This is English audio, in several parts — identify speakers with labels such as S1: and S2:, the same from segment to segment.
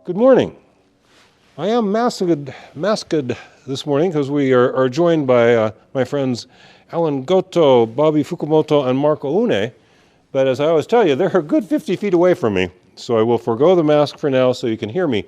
S1: Good morning. I am masked this morning because we are joined by my friends Alan Goto, Bobby Fukumoto, and Marco Une. But as I always tell you, they're a good 50 feet away from me, so I will forego the mask for now so you can hear me.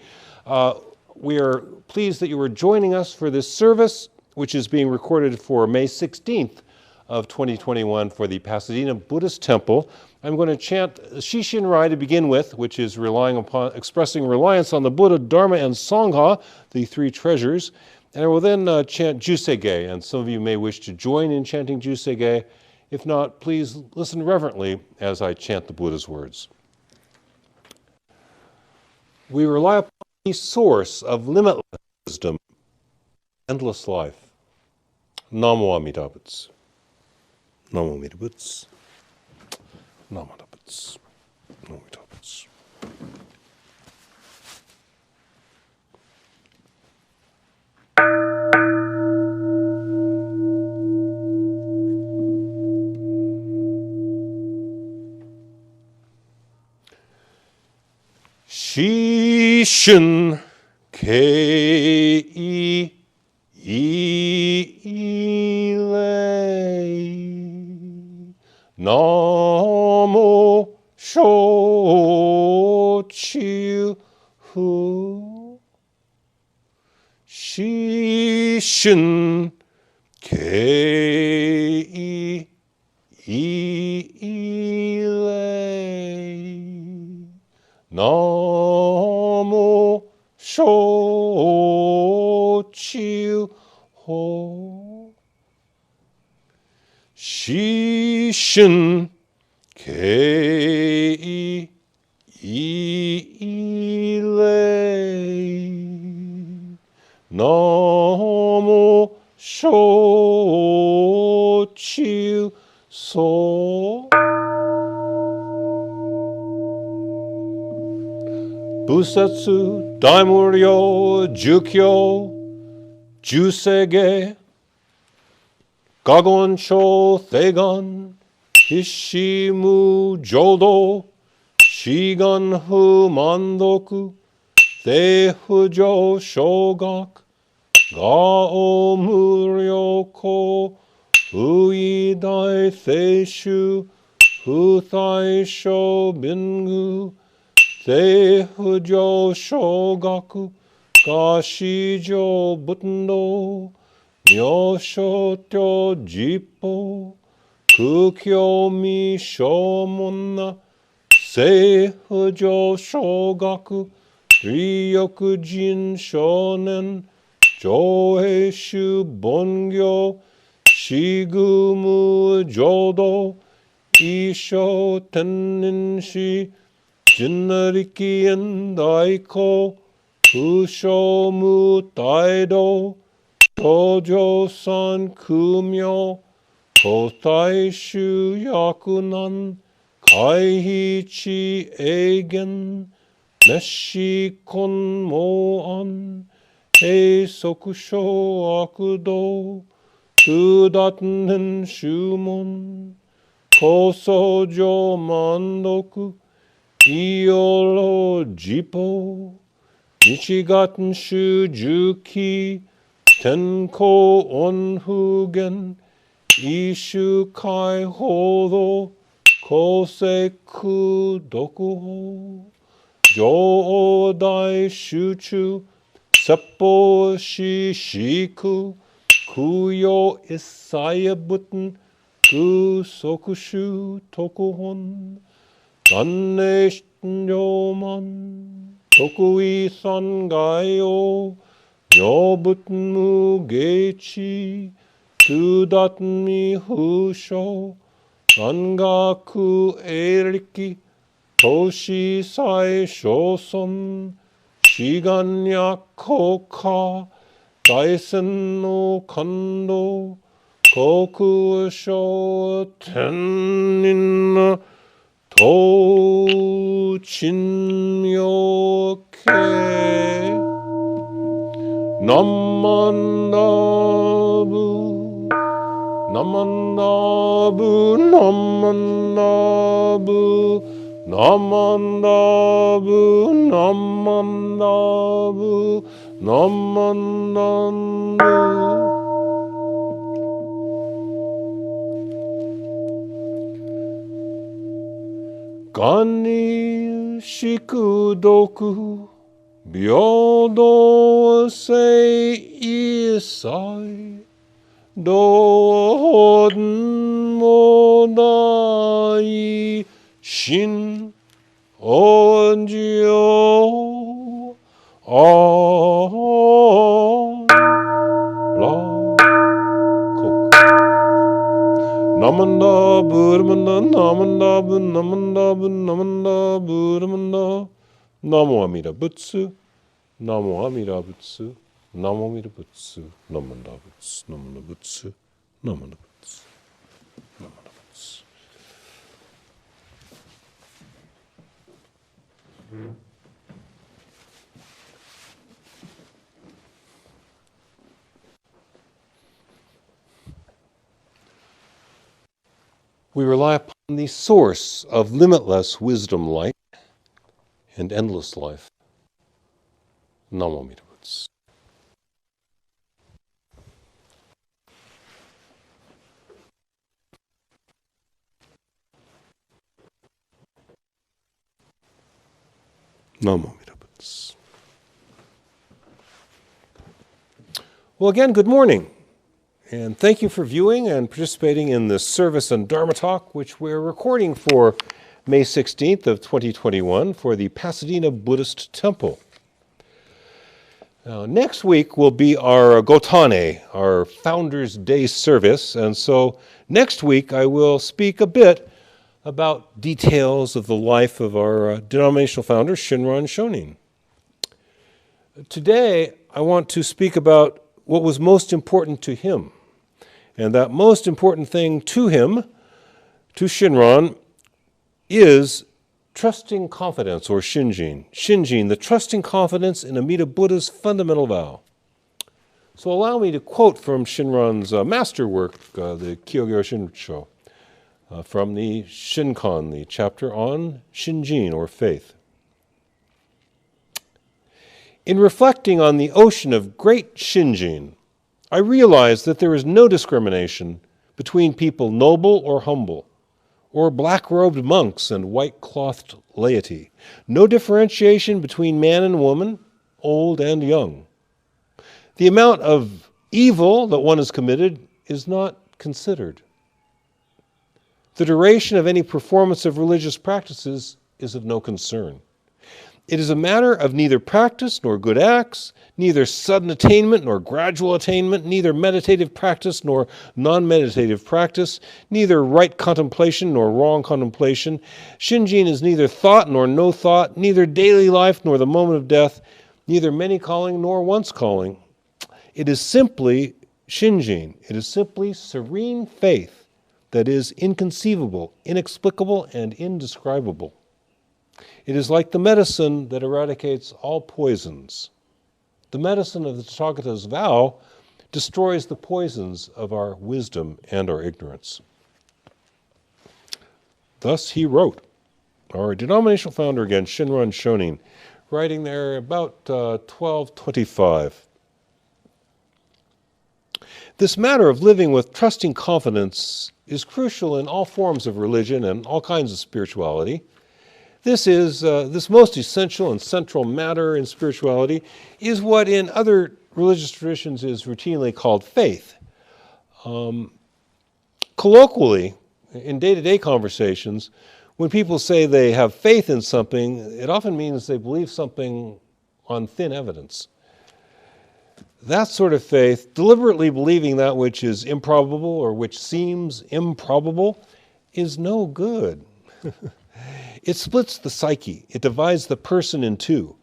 S1: We are pleased that you are joining us for this service, which is being recorded for May 16th of 2021 for the Pasadena Buddhist Temple. I'm going to chant Shishinrai to begin with, which is expressing reliance on the Buddha, Dharma, and Sangha, the three treasures. And I will then chant Juseige, and some of you may wish to join in chanting Juseige. If not, please listen reverently as I chant the Buddha's words. We rely upon the source of limitless wisdom, endless life. Namo Amida Butsu. Namo Amida Butsu. Namo Amida Butsu. Namo Amida Butsu. Shishin kei ilei namo shochu hu shishin kei ilei namo shochu ho shishin kei ilei namo shochu so Busetsu, Daimuryo, Jukyo, Juseige, Gagonsho, Thegan, Hishimu, Jodo, Shiganhu, Mandoku, Thehujo, Shogak, Gao, Muryoko, Uidai, Theishu, Huthai, Sho, Bingu, Thehujo shogaku, gashijo butendo, myosho jippo, kukyo mi shomonna, seihujo shogaku, ryokujin shonen, joeishu bongyo, shigumu jodo, isho tenninshi, Jinnariki and Daiko, Kushomu Taido, Tojo San Kumyo, Kotaishu Yakunan, Kaihichi Eigen, Meshi Kon Moan, Hei Sokusho Akudo, Tudaten Shumon, Kosojo Mandoku, Iolo Jippo, Nichigaten Shujuki, Tenko Onhugen, Ishu Kai Hodo, Koseku Dokuho, Joodai Shuchu, Seppo Shishiku, Kuyo Isayabuten, Kusokushu Tokuhon, Danne Shtenyoman, Tokui Sangayo, Nyobutmu Geichi, Tudaten Mi Husho, Rangaku Eriki, Toshi Sai Shoson, Shiganya Koka, Daisen no Kando, Koku Sho Tenin, To Chinmyoke Namandabu Namandabu Namandabu Namandabu, namandabu, namandabu. Gani shikudoku, byodo sei isai, doden modai shin onjyo la kok. Namanda Buddhamanda, Namanda Namanda Namanda Buddhamanda, Namo Amida Butsu, Namo Amida Butsu, Namo Amida Butsu, Namanda Butsu, Namanda Butsu, Namanda Butsu, Namanda Butsu. We rely upon the source of limitless wisdom light and endless life. Namo Amida Butsu. Namo Amida Butsu. Well, again, good morning. And thank you for viewing and participating in this service and Dharma talk, which we're recording for May 16th of 2021 for the Pasadena Buddhist Temple. Now, next week will be our Gotane, our Founders Day service. And so next week I will speak a bit about details of the life of our denominational founder, Shinran Shonin. Today, I want to speak about what was most important to him. And that most important thing to him, to Shinran, is trusting confidence, or Shinjin. Shinjin, the trusting confidence in Amida Buddha's fundamental vow. So allow me to quote from Shinran's masterwork, the Kyogyo Shinshu, from the Shinkan, the chapter on Shinjin, or faith. In reflecting on the ocean of great Shinjin, I realize that there is no discrimination between people noble or humble, or black-robed monks and white-clothed laity. No differentiation between man and woman, old and young. The amount of evil that one has committed is not considered. The duration of any performance of religious practices is of no concern. It is a matter of neither practice nor good acts, neither sudden attainment nor gradual attainment, neither meditative practice nor non-meditative practice, neither right contemplation nor wrong contemplation. Shinjin is neither thought nor no thought, neither daily life nor the moment of death, neither many calling nor once calling. It is simply Shinjin. It is simply serene faith that is inconceivable, inexplicable, and indescribable. It is like the medicine that eradicates all poisons. The medicine of the Tathagata's vow destroys the poisons of our wisdom and our ignorance. Thus he wrote, our denominational founder again, Shinran Shonin, writing there about 1225. This matter of living with trusting confidence is crucial in all forms of religion and all kinds of spirituality. This most essential and central matter in spirituality is what in other religious traditions is routinely called faith. Colloquially, in day-to-day conversations, when people say they have faith in something, it often means they believe something on thin evidence. That sort of faith, deliberately believing that which is improbable or which seems improbable, is no good. It splits the psyche. It divides the person in two.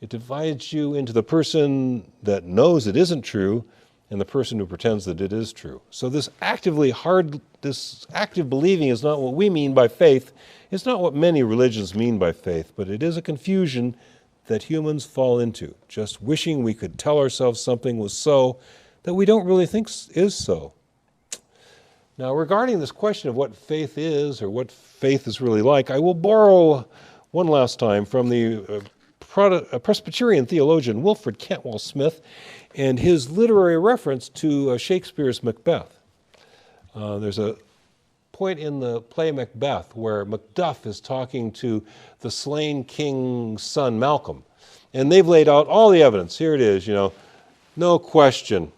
S1: It divides you into the person that knows it isn't true and the person who pretends that it is true. So this active believing is not what we mean by faith. It's not what many religions mean by faith, but it is a confusion that humans fall into, just wishing we could tell ourselves something was so that we don't really think is so. Now, regarding this question of what faith is or what faith is really like, I will borrow one last time from the Presbyterian theologian Wilfred Cantwell Smith and his literary reference to Shakespeare's Macbeth. There's a point in the play Macbeth where Macduff is talking to the slain king's son Malcolm, and they've laid out all the evidence. Here it is, no question.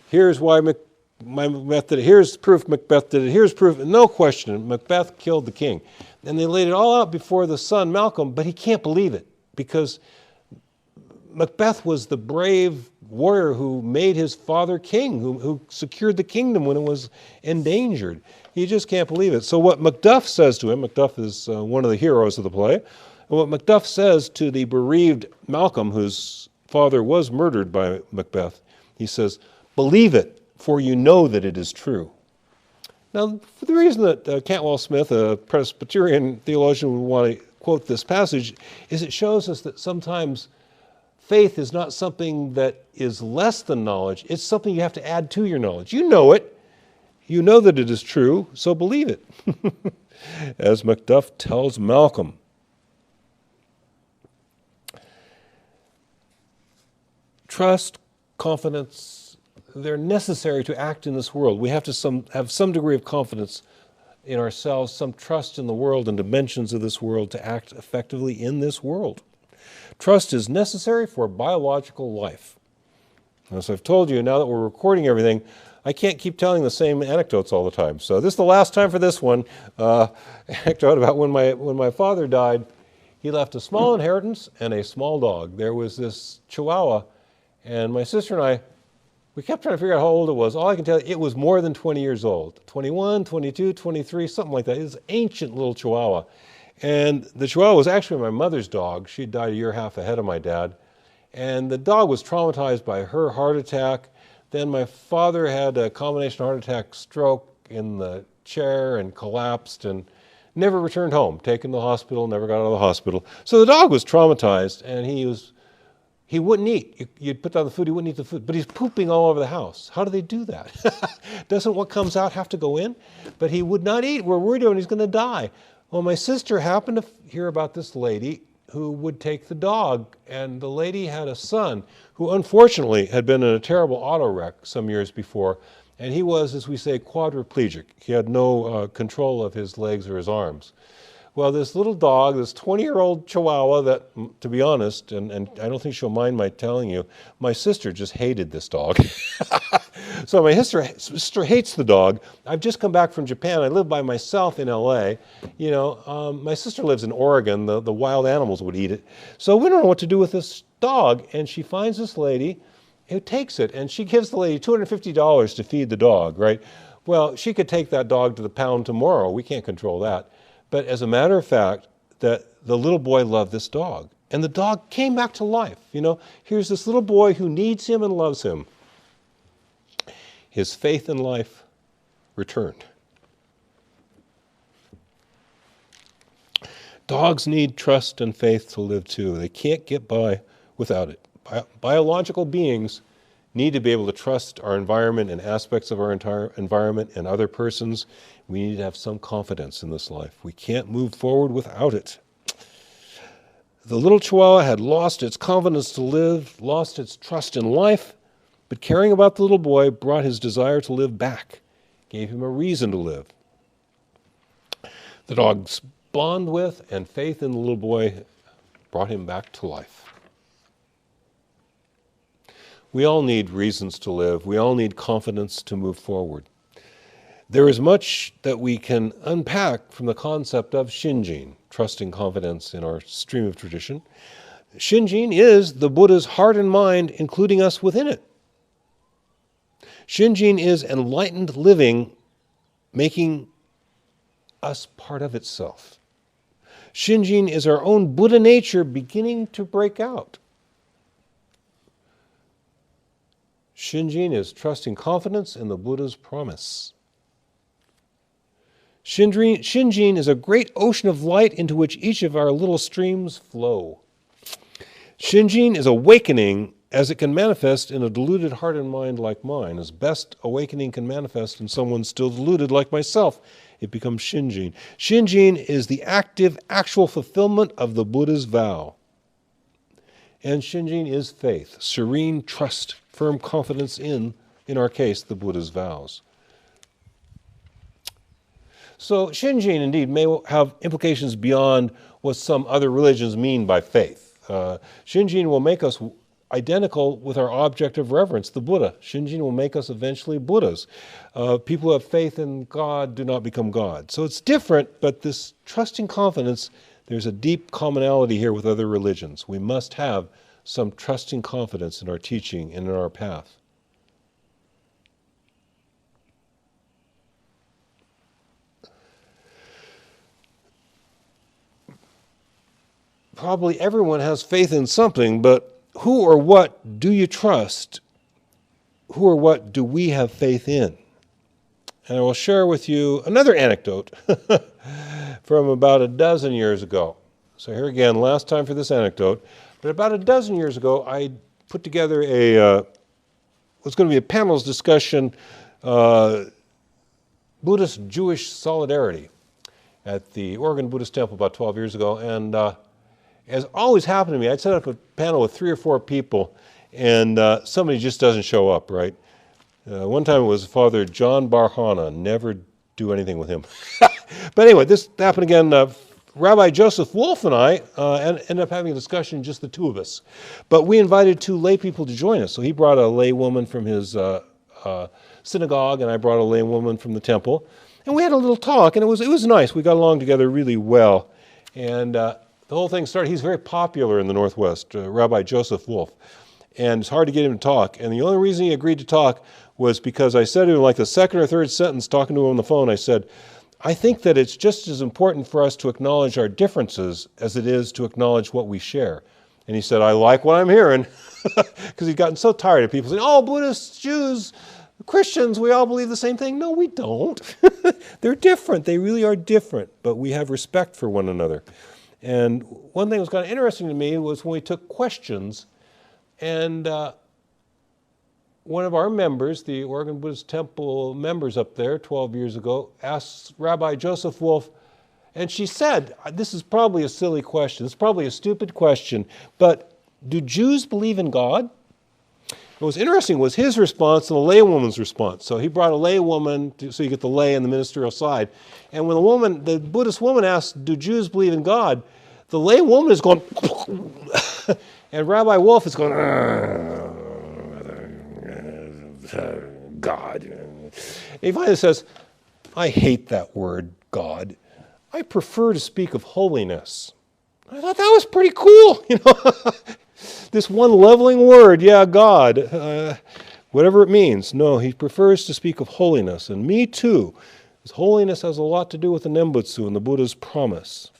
S1: Here's why Macbeth did it. Here's proof Macbeth did it. Here's proof. No question. Macbeth killed the king. And they laid it all out before the son Malcolm, but he can't believe it because Macbeth was the brave warrior who made his father king, who secured the kingdom when it was endangered. He just can't believe it. So what Macduff says to him, Macduff is one of the heroes of the play, and what Macduff says to the bereaved Malcolm, whose father was murdered by Macbeth, he says, "Believe it, for you know that it is true." Now, for the reason that Cantwell Smith, a Presbyterian theologian, would want to quote this passage is it shows us that sometimes faith is not something that is less than knowledge. It's something you have to add to your knowledge. You know it. You know that it is true, so believe it. As Macduff tells Malcolm. Trust, confidence, they're necessary to act in this world. We have to have some degree of confidence in ourselves, some trust in the world and dimensions of this world to act effectively in this world. Trust is necessary for biological life. As I've told you, now that we're recording everything, I can't keep telling the same anecdotes all the time. So this is the last time for this one. Anecdote about when my father died, he left a small inheritance and a small dog. There was this Chihuahua, and my sister and I, we kept trying to figure out how old it was. All I can tell you, it was more than 20 years old. 21, 22, 23, something like that. It was an ancient little Chihuahua. And the Chihuahua was actually my mother's dog. She died a year and a half ahead of my dad. And the dog was traumatized by her heart attack. Then my father had a combination heart attack stroke in the chair and collapsed and never returned home. Taken to the hospital, never got out of the hospital. So the dog was traumatized and he wouldn't eat. You'd put down the food, he wouldn't eat the food. But he's pooping all over the house. How do they do that? Doesn't what comes out have to go in? But he would not eat. We're worried about him. He's going to die. Well, my sister happened to hear about this lady who would take the dog. And the lady had a son who unfortunately had been in a terrible auto wreck some years before. And he was, as we say, quadriplegic. He had no control of his legs or his arms. Well, this little dog, this 20-year-old Chihuahua that, to be honest, and I don't think she'll mind my telling you, my sister just hated this dog. So my sister hates the dog. I've just come back from Japan. I live by myself in LA. My sister lives in Oregon. The wild animals would eat it. So we don't know what to do with this dog. And she finds this lady who takes it, and she gives the lady $250 to feed the dog, right? Well, she could take that dog to the pound tomorrow. We can't control that. But as a matter of fact, that the little boy loved this dog. And the dog came back to life. Here's this little boy who needs him and loves him. His faith in life returned. Dogs need trust and faith to live too. They can't get by without it. Biological beings need to be able to trust our environment and aspects of our entire environment and other persons. We need to have some confidence in this life. We can't move forward without it. The little Chihuahua had lost its confidence to live, lost its trust in life, but caring about the little boy brought his desire to live back, gave him a reason to live. The dog's bond with and faith in the little boy brought him back to life. We all need reasons to live. We all need confidence to move forward. There is much that we can unpack from the concept of Shinjin, trusting confidence in our stream of tradition. Shinjin is the Buddha's heart and mind, including us within it. Shinjin is enlightened living, making us part of itself. Shinjin is our own Buddha nature beginning to break out. Shinjin is trusting confidence in the Buddha's promise. Shinjin is a great ocean of light into which each of our little streams flow. Shinjin is awakening as it can manifest in a deluded heart and mind like mine, as best awakening can manifest in someone still deluded like myself, it becomes Shinjin. Shinjin is the active, actual fulfillment of the Buddha's vow. And Shinjin is faith, serene trust, firm confidence in our case, the Buddha's vows. So Shinjin indeed may have implications beyond what some other religions mean by faith. Shinjin will make us identical with our object of reverence, the Buddha. Shinjin will make us eventually Buddhas. People who have faith in God do not become God. So it's different, but this trusting confidence, there's a deep commonality here with other religions. We must have some trusting confidence in our teaching and in our path. Probably everyone has faith in something, but who or what do you trust? Who or what do we have faith in? And I will share with you another anecdote from about a dozen years ago. So here again, last time for this anecdote. But about a dozen years ago, I put together what's going to be a panel's discussion, Buddhist-Jewish solidarity at the Oregon Buddhist Temple about 12 years ago. And as always happened to me, I'd set up a panel with 3 or 4 people, and somebody just doesn't show up, right? One time it was Father John Barhana. Never do anything with him. But anyway, this happened again. Rabbi Joseph Wolf and I ended up having a discussion, just the 2 of us. But we invited 2 lay people to join us. So he brought a lay woman from his synagogue, and I brought a lay woman from the temple. And we had a little talk, and it was nice. We got along together really well. And the whole thing started, he's very popular in the Northwest, Rabbi Joseph Wolf. And it's hard to get him to talk. And the only reason he agreed to talk was because I said to him, like the second or third sentence, talking to him on the phone, I said, I think that it's just as important for us to acknowledge our differences as it is to acknowledge what we share. And he said, I like what I'm hearing, because he'd gotten so tired of people saying, oh, Buddhists, Jews, Christians, we all believe the same thing. No, we don't. They're different. They really are different, but we have respect for one another. And one thing that was kind of interesting to me was when we took questions, and one of our members, the Oregon Buddhist Temple members up there 12 years ago, asked Rabbi Joseph Wolf, and she said, this is probably a silly question, it's probably a stupid question, but do Jews believe in God? What was interesting was his response and the laywoman's response. So he brought a laywoman, so you get the lay and the ministerial side. And when the Buddhist woman asked, do Jews believe in God? The laywoman is going, and Rabbi Wolf is going, God. And he finally says, I hate that word, God. I prefer to speak of holiness. I thought that was pretty cool, This one leveling word, yeah, God, whatever it means. No, he prefers to speak of holiness, and me too. Because holiness has a lot to do with the Nembutsu and the Buddha's promise.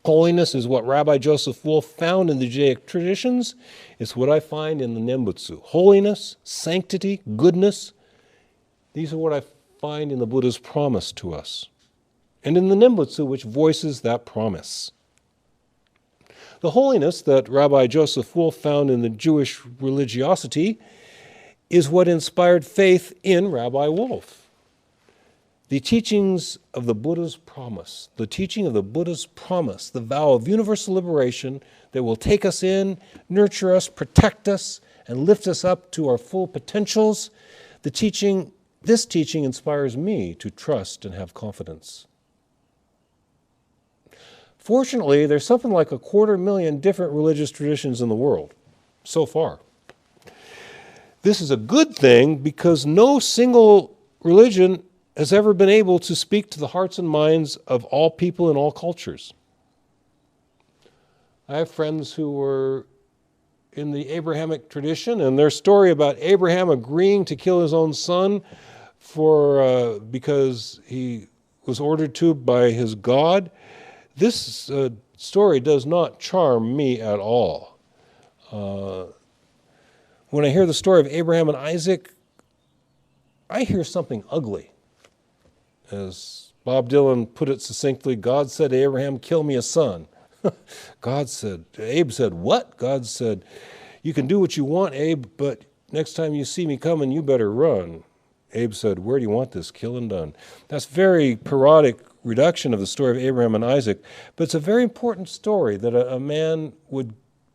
S1: Holiness is what Rabbi Joseph Wolf found in the Judaic traditions. It's what I find in the Nembutsu. Holiness, sanctity, goodness, these are what I find in the Buddha's promise to us. And in the Nembutsu, which voices that promise. The holiness that Rabbi Joseph Wolf found in the Jewish religiosity is what inspired faith in Rabbi Wolf. The teachings of the Buddha's promise, the teaching of the Buddha's promise, the vow of universal liberation that will take us in, nurture us, protect us, and lift us up to our full potentials, this teaching inspires me to trust and have confidence. Fortunately, there's something like 250,000 different religious traditions in the world, so far. This is a good thing because no single religion has ever been able to speak to the hearts and minds of all people in all cultures. I have friends who were in the Abrahamic tradition, and their story about Abraham agreeing to kill his own son because he was ordered to by his God, this story does not charm me at all. When I hear the story of Abraham and Isaac, I hear something ugly. As Bob Dylan put it succinctly, God said to Abraham, kill me a son. Abe said, what? God said, You can do what you want, Abe, but next time you see me coming, you better run. Abe said, where do you want this killing done? That's very parodic reduction of the story of Abraham and Isaac, but it's a very important story that a man would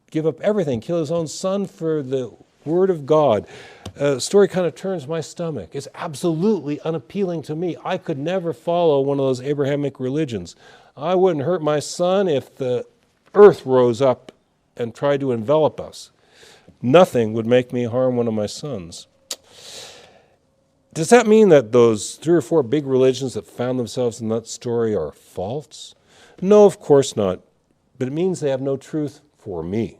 S1: give up everything, kill his own son for the word of God. The story kind of turns my stomach. It's absolutely unappealing to me. I could never follow one of those Abrahamic religions. I wouldn't hurt my son if the earth rose up and tried to envelop us. Nothing would make me harm one of my sons. Does that mean that those 3 or 4 big religions that found themselves in that story are false? No, of course not. But it means they have no truth for me.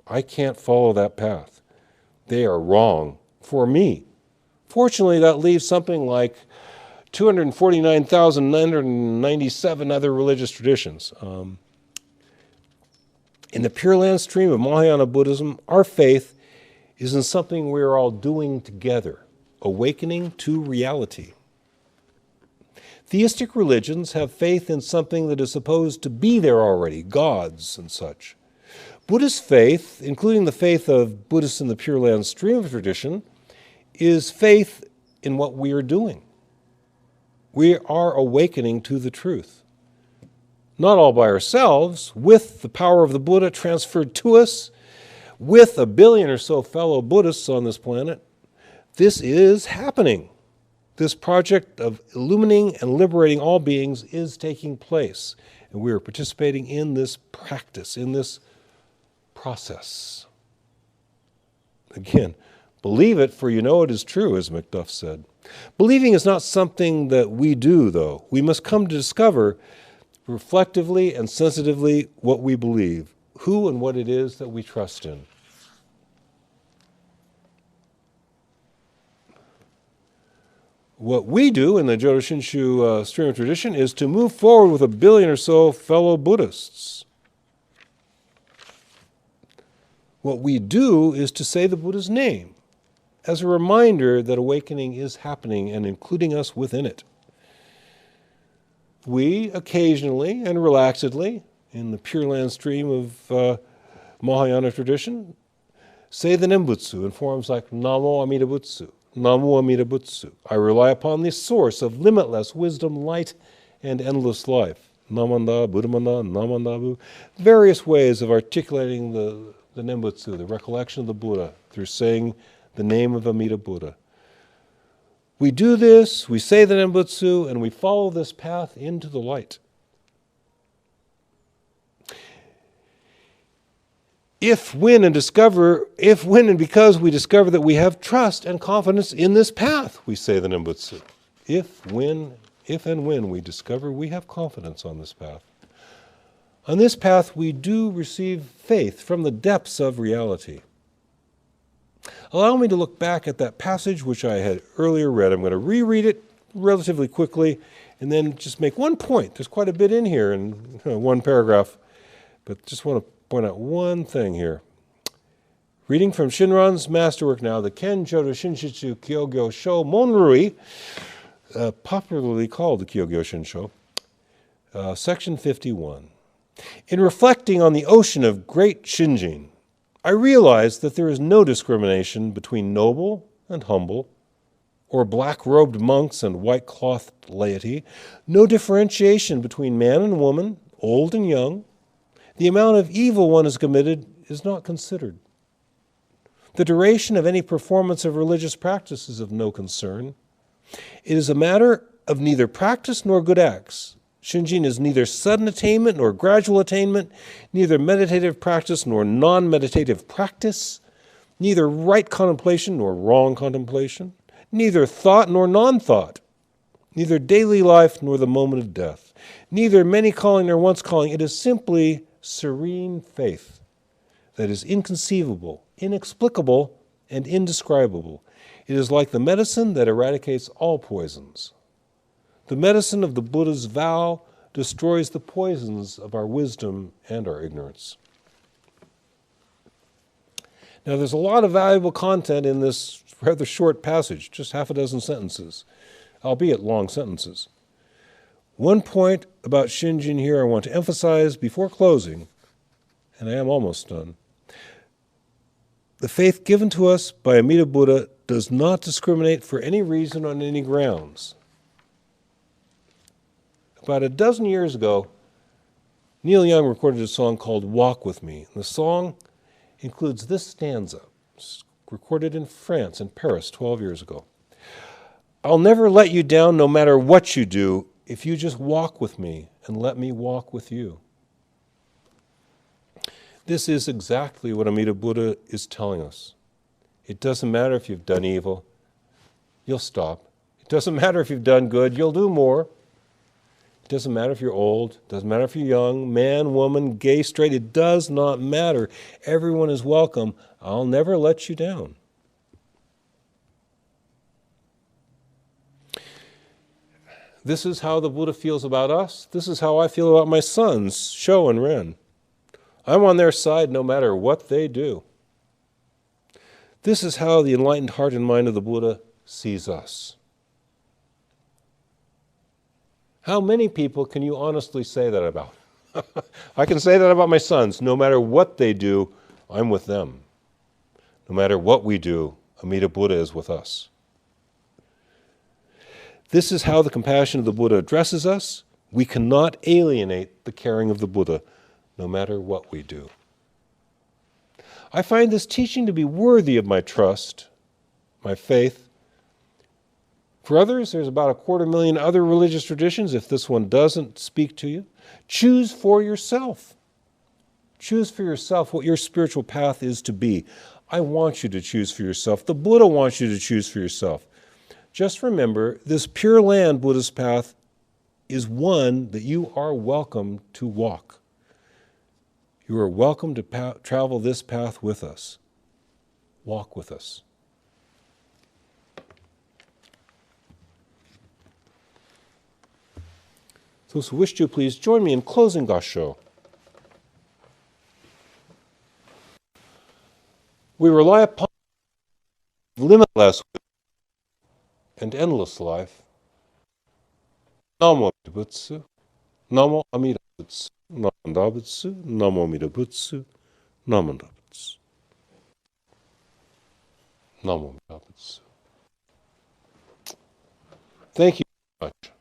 S1: I can't follow that path. They are wrong for me. Fortunately, that leaves something like 249,997 other religious traditions. In the Pure Land stream of Mahayana Buddhism, our faith is in something we are all doing together, awakening to reality. Theistic religions have faith in something that is supposed to be there already, gods and such. Buddhist faith, including the faith of Buddhists in the Pure Land stream of tradition, is faith in what we are doing. We are awakening to the truth. Not all by ourselves, with the power of the Buddha transferred to us, with 1 billion or so fellow Buddhists on this planet. This is happening. This project of illuminating and liberating all beings is taking place, and we are participating in this practice, in this process. Again, believe it, for you know it is true, as Macduff said. Believing is not something that we do, though. We must come to discover reflectively and sensitively what we believe, who and what it is that we trust in. What we do in the Jodo Shinshu stream of tradition is to move forward with 1 billion or so fellow Buddhists. What we do is to say the Buddha's name as a reminder that awakening is happening and including us within it. We occasionally and relaxedly, in the Pure Land stream of Mahayana tradition, say the Nembutsu in forms like Namo Amida Butsu, Namo Amida Butsu. I rely upon the source of limitless wisdom, light, and endless life. Namanda, Buddhamanda, Namandabu. Various ways of articulating the Nembutsu, the recollection of the Buddha, through saying the name of Amida Buddha. We do this, we say the Nembutsu, and we follow this path into the light. If, when, and because we discover that we have trust and confidence in this path, we say the Nembutsu. If and when we discover we have confidence on this path. On this path, we do receive faith from the depths of reality. Allow me to look back at that passage which I had earlier read. I'm going to reread it relatively quickly and then just make one point. There's quite a bit in here in one paragraph, but just want to point out one thing here. Reading from Shinran's masterwork now, the Ken Jodo Shinshu Kyogyo Sho Monrui, popularly called the Kyogyo Shinsho, section 51. In reflecting on the ocean of great Shinjin, I realized that there is no discrimination between noble and humble, or black-robed monks and white-clothed laity, no differentiation between man and woman, old and young. The amount of evil one has committed is not considered. The duration of any performance of religious practice is of no concern. It is a matter of neither practice nor good acts. Shinjin is neither sudden attainment nor gradual attainment, neither meditative practice nor non-meditative practice, neither right contemplation nor wrong contemplation, neither thought nor non-thought, neither daily life nor the moment of death, neither many calling nor once calling. It is simply serene faith that is inconceivable, inexplicable, and indescribable. It is like the medicine that eradicates all poisons. The medicine of the Buddha's vow destroys the poisons of our wisdom and our ignorance. Now, there's a lot of valuable content in this rather short passage, just half a dozen sentences, albeit long sentences. One point about Shinjin here I want to emphasize before closing, and I am almost done. The faith given to us by Amida Buddha does not discriminate for any reason on any grounds. About a dozen years ago, Neil Young recorded a song called Walk With Me. The song includes this stanza, recorded in France, in Paris, 12 years ago. I'll never let you down no matter what you do if you just walk with me and let me walk with you. This is exactly what Amida Buddha is telling us. It doesn't matter if you've done evil, you'll stop. It doesn't matter if you've done good, you'll do more. It doesn't matter if you're old, it doesn't matter if you're young, man, woman, gay, straight, it does not matter. Everyone is welcome. I'll never let you down. This is how the Buddha feels about us. This is how I feel about my sons, Sho and Ren. I'm on their side no matter what they do. This is how the enlightened heart and mind of the Buddha sees us. How many people can you honestly say that about? I can say that about my sons. No matter what they do, I'm with them. No matter what we do, Amida Buddha is with us. This is how the compassion of the Buddha addresses us. We cannot alienate the caring of the Buddha, no matter what we do. I find this teaching to be worthy of my trust, my faith. For others, there's about 250,000 other religious traditions. If this one doesn't speak to you, choose for yourself. Choose for yourself what your spiritual path is to be. I want you to choose for yourself. The Buddha wants you to choose for yourself. Just remember, this Pure Land Buddhist path is one that you are welcome to walk. You are welcome to travel this path with us. Walk with us. Those who wish to, please join me in closing Gassho. We rely upon limitless and endless life. Namo Amida Butsu, Namo Amida Butsu, Namo Butsu, Namo Amida Butsu, Namo Butsu, Namo Amida Butsu. Thank you very much.